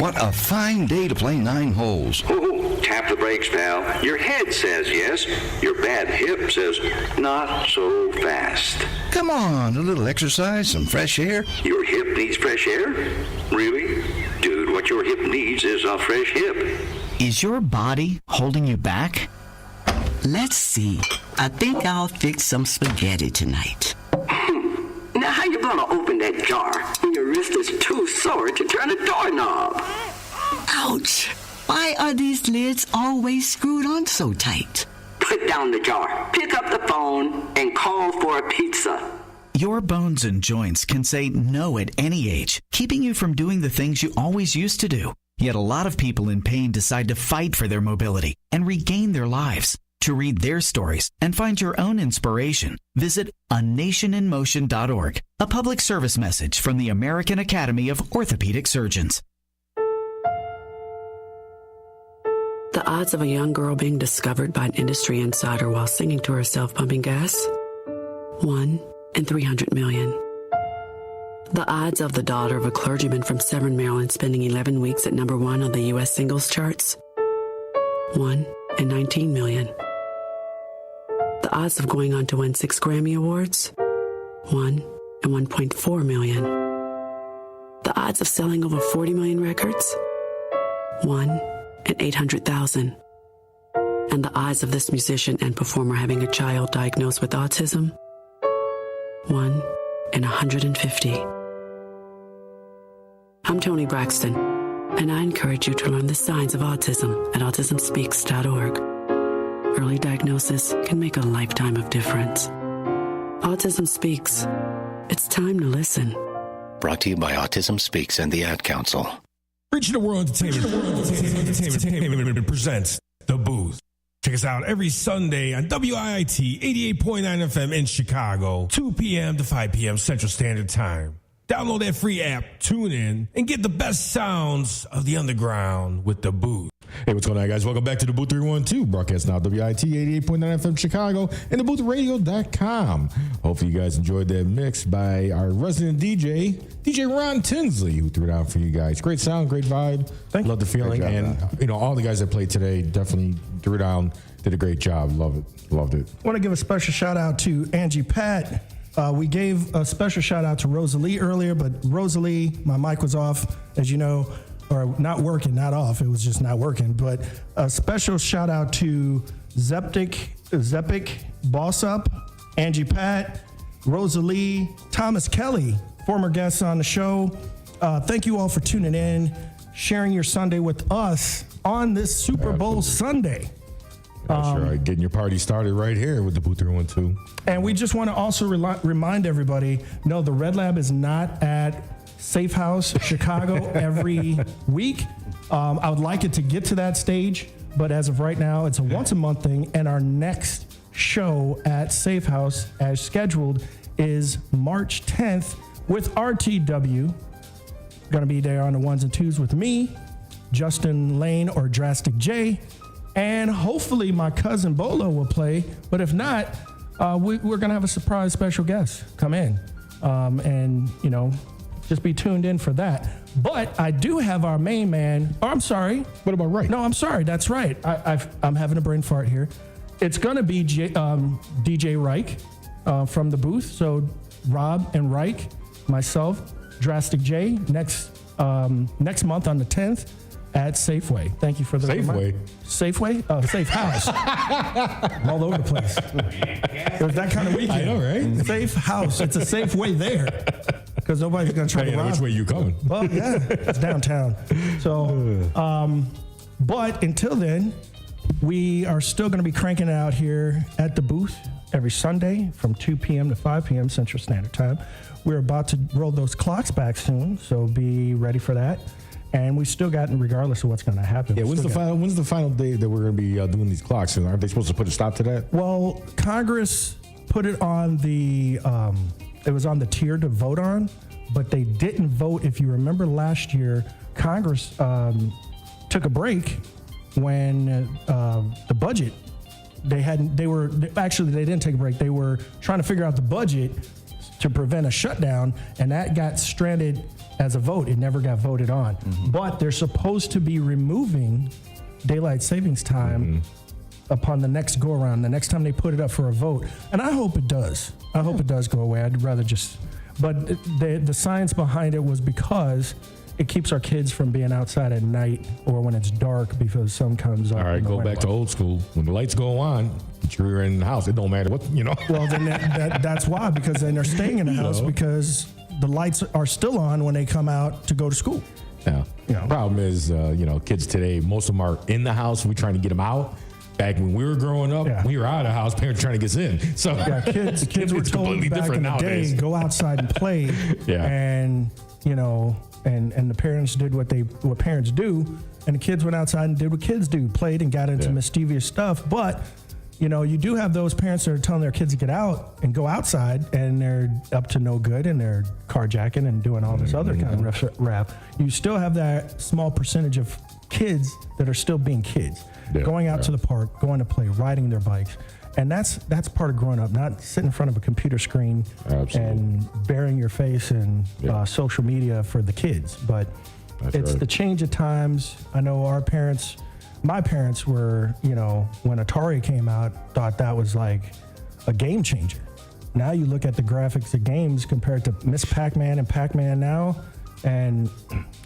What a fine day to play 9 holes. Oh, tap the brakes, pal. Your head says yes. Your bad hip says not so fast. Come on, a little exercise, some fresh air. Your hip needs fresh air? Really? Dude, what your hip needs is a fresh hip. Is your body holding you back? Let's see. I think I'll fix some spaghetti tonight. Now, how you gonna open that jar when your wrist is too sore to turn a doorknob? Ouch! Why are these lids always screwed on so tight? Put down the jar, pick up the phone, and call for a pizza. Your bones and joints can say no at any age, keeping you from doing the things you always used to do. Yet a lot of people in pain decide to fight for their mobility and regain their lives. To read their stories and find your own inspiration, visit anationinmotion.org, a public service message from the American Academy of Orthopedic Surgeons. The odds of a young girl being discovered by an industry insider while singing to herself pumping gas? 1 in 300 million. The odds of the daughter of a clergyman from Severn, Maryland spending 11 weeks at number 1 on the U.S. singles charts? 1 in 19 million. The odds of going on to win 6 Grammy Awards? 1 in 1.4 million. The odds of selling over 40 million records? 1 in 800,000. And the odds of this musician and performer having a child diagnosed with autism? 1 in 150. I'm Toni Braxton, and I encourage you to learn the signs of autism at autismspeaks.org. Early diagnosis can make a lifetime of difference. Autism Speaks. It's time to listen. Brought to you by Autism Speaks and the Ad Council. Reaching the World Entertainment presents The Booth. Check us out every Sunday on WIIT 88.9 FM in Chicago, 2 p.m. to 5 p.m. Central Standard Time. Download that free app, tune in, and get the best sounds of the underground with The Booth. Hey, what's going on, guys? Welcome back to DaBooth312, broadcast now WIT 88.9 FM Chicago and DaBoothRadio.com. Hopefully you guys enjoyed that mix by our resident DJ Ron Tinsley, who threw it out for you guys. Great sound, great vibe. Love the feeling. Job, and, all the guys that played today definitely threw it down, did a great job. Love it. Loved it. I want to give a special shout out to Angie Pat. We gave a special shout out to Rosalie earlier, but Rosalie, my mic was off, as you know, or not working, not off. It was just not working. But a special shout out to Zepic, Boss Up, Angie Pat, Rosalie, Thomas Kelly, former guests on the show. Thank you all for tuning in, sharing your Sunday with us on this Super Bowl Sunday. That's right. Getting your party started right here with DaBooth312. And we just want to also remind everybody, no, the Red Lab is not at Safe House Chicago every week. I would like it to get to that stage, but as of right now, it's a once a month thing. And our next show at Safe House, as scheduled, is March 10th with RTW. Going to be there on the ones and twos with me, Justin Lane or Drastic J, and hopefully my cousin Bolo will play. But if not, we're going to have a surprise special guest come in, and just be tuned in for that. But I do have our main man. Oh, I'm sorry. What about Reich? No, I'm sorry. That's right. I'm having a brain fart here. It's going to be DJ Reich from the booth. So Rob and Reich, myself, Drastic J, next month on the 10th at Safeway. Thank you for the Safeway. Safeway? Safe House. I'm all over the place. It was that kind of weekend. I know, right? Safe House. It's a safe way there. Because nobody's going to try to rob. Which way you coming? Well, yeah, it's downtown. So, but until then, we are still going to be cranking it out here at the booth every Sunday from 2 p.m. to 5 p.m. Central Standard Time. We're about to roll those clocks back soon, so be ready for that. And we still got, regardless of what's going to happen. Yeah, when's the final day that we're going to be doing these clocks? Aren't they supposed to put a stop to that? Well, Congress put it on the, it was on the tier to vote on, but they didn't vote. If you remember last year, Congress took a break when the budget, they didn't take a break. They were trying to figure out the budget to prevent a shutdown, and that got stranded as a vote. It never got voted on. But they're supposed to be removing daylight savings time upon the next go around, the next time they put it up for a vote. And I hope it does. I hope it does go away. I'd rather just, but the science behind it was because it keeps our kids from being outside at night or when it's dark because the sun comes up. All right, go back to old school. When the lights go on, you're in the house. It don't matter what, Well, then that's why, because then they're staying in the house because the lights are still on when they come out to go to school. Yeah. Problem is, kids today, most of them are in the house. We're trying to get them out. Back when we were growing up, we were out of the house. Parents trying to get us in. So kids were told back in the day, go outside and play. And and the parents did what parents do, and the kids went outside and did what kids do, played and got into mischievous stuff. But you do have those parents that are telling their kids to get out and go outside, and they're up to no good, and they're carjacking and doing all this other kind of rap. You still have that small percentage of kids that are still being kids, going out to the park, going to play, riding their bikes. And that's part of growing up, not sitting in front of a computer screen and burying your face in social media for the kids. But it's the change of times. I know my parents were, when Atari came out, thought that was like a game changer. Now you look at the graphics of games compared to Miss Pac-Man and Pac-Man now, and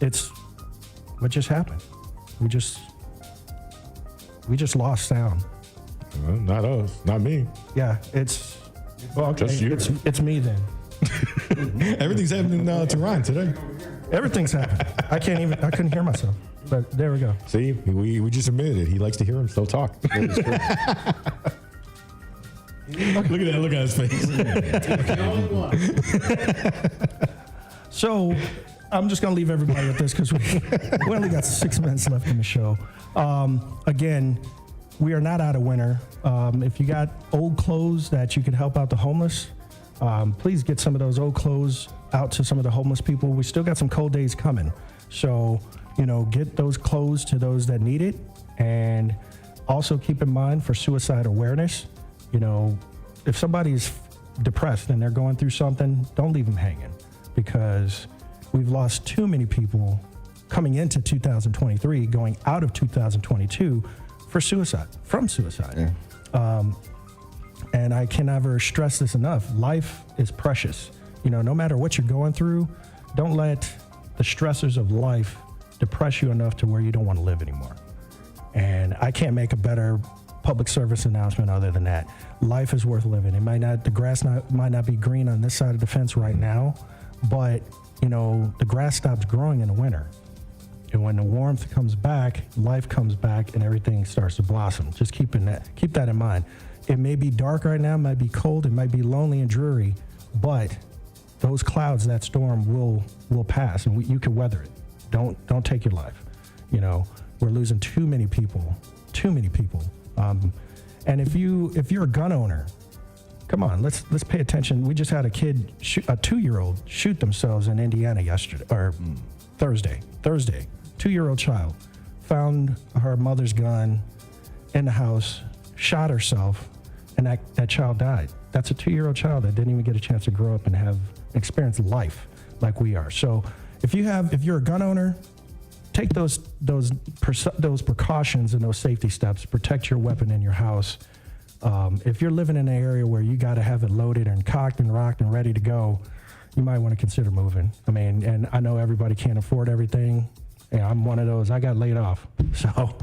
it's what just happened. We just lost sound. Not us, not me. Yeah, it's just you. It's me then. Everything's happening to Ron today. Everything's happening. I couldn't hear myself. But there we go. See, we just admitted it. He likes to hear himself talk. Look at that. Look at his face. So I'm just going to leave everybody with this because we only got 6 minutes left in the show. Again, we are not out of winter. If you got old clothes that you can help out the homeless, please get some of those old clothes out to some of the homeless people. We still got some cold days coming. So, get those clothes to those that need it. And also keep in mind for suicide awareness, if somebody's depressed and they're going through something, don't leave them hanging, because we've lost too many people coming into 2023, going out of 2022 from suicide. And I can never stress this enough. Life is precious. No matter what you're going through, don't let the stressors of life depress you enough to where you don't want to live anymore. And I can't make a better public service announcement other than that. Life is worth living. The grass might not be green on this side of the fence right now, but the grass stops growing in the winter. And when the warmth comes back, life comes back, and everything starts to blossom. Just keep that in mind. It may be dark right now, it might be cold, it might be lonely and dreary, but those clouds, that storm will pass, and you can weather it. Don't take your life. We're losing too many people. And if you're a gun owner, come on, let's pay attention. We just had a kid, a 2-year-old, shoot themselves in Indiana Thursday. 2-year-old child found her mother's gun in the house, shot herself, and that child died. That's a 2-year-old child that didn't even get a chance to grow up and have experience life like we are. So if you're a gun owner, take those precautions and those safety steps. Protect your weapon in your house. If you're living in an area where you got to have it loaded and cocked and rocked and ready to go, you might want to consider moving. And I know everybody can't afford everything. Yeah, I'm one of those. I got laid off, so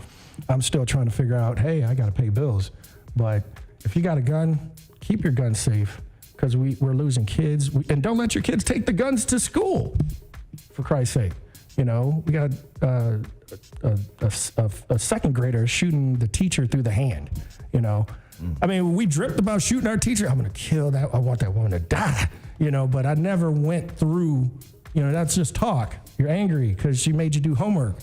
I'm still trying to figure out, hey, I got to pay bills. But if you got a gun, keep your gun safe, because we're losing kids. And don't let your kids take the guns to school, for Christ's sake. We got a second grader shooting the teacher through the hand. We dripped about shooting our teacher. I'm going to kill that. I want that woman to die. But I never went through, that's just talk. You're angry because she made you do homework.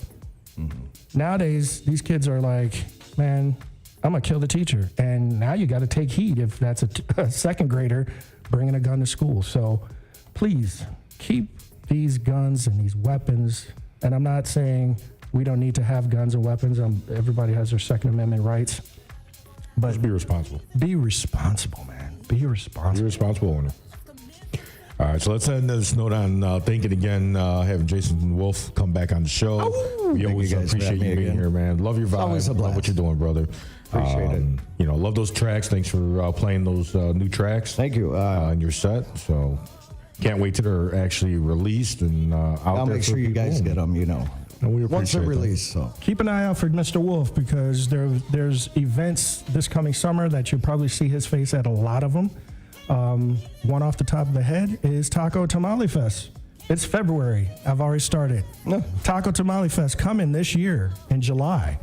Nowadays, these kids are like, man, I'm going to kill the teacher. And now you got to take heed if that's a second grader bringing a gun to school. So please keep these guns and these weapons. And I'm not saying we don't need to have guns and weapons. Everybody has their Second Amendment rights. But just be responsible. Be responsible, man. Be responsible. Be responsible owner. All right, so let's end this note on thanking again, having Jason Wolfe come back on the show. We always appreciate you being here, man. Love your vibe. Always a blast. Love what you're doing, brother. Appreciate it. You know, love those tracks. Thanks for playing those new tracks. Thank you. In your set. So can't wait till they're actually released and out I'll there. make sure you guys get them, you know. And we Once they're appreciate that. released, so. Keep an eye out for Mr. Wolfe because there's events this coming summer that you'll probably see his face at a lot of them. One off the top of the head is Taco Tamale Fest. It's February. I've already started. Taco Tamale Fest coming this year in July.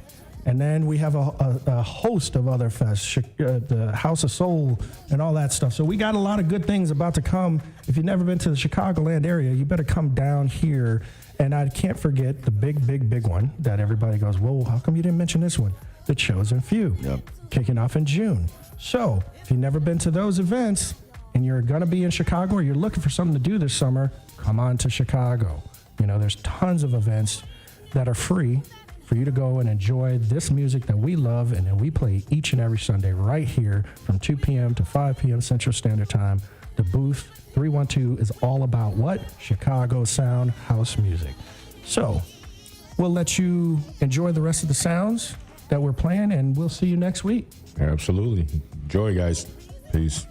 And then we have a host of other fests, the House of Soul and all that stuff. So we got a lot of good things about to come. If you've never been to the Chicagoland area, you better come down here. And I can't forget the big one that everybody goes, whoa, how come you didn't mention this one? The Chosen Few, kicking off in June. So if you've never been to those events and you're going to be in Chicago or you're looking for something to do this summer, come on to Chicago. You know, there's tons of events that are free for you to go and enjoy this music that we love and that we play each and every Sunday right here from 2 p.m. to 5 p.m. Central Standard Time. The DaBooth312 is all about what? Chicago sound house music. So we'll let you enjoy the rest of the sounds that we're playing, and we'll see you next week. Absolutely. Enjoy, guys. Peace.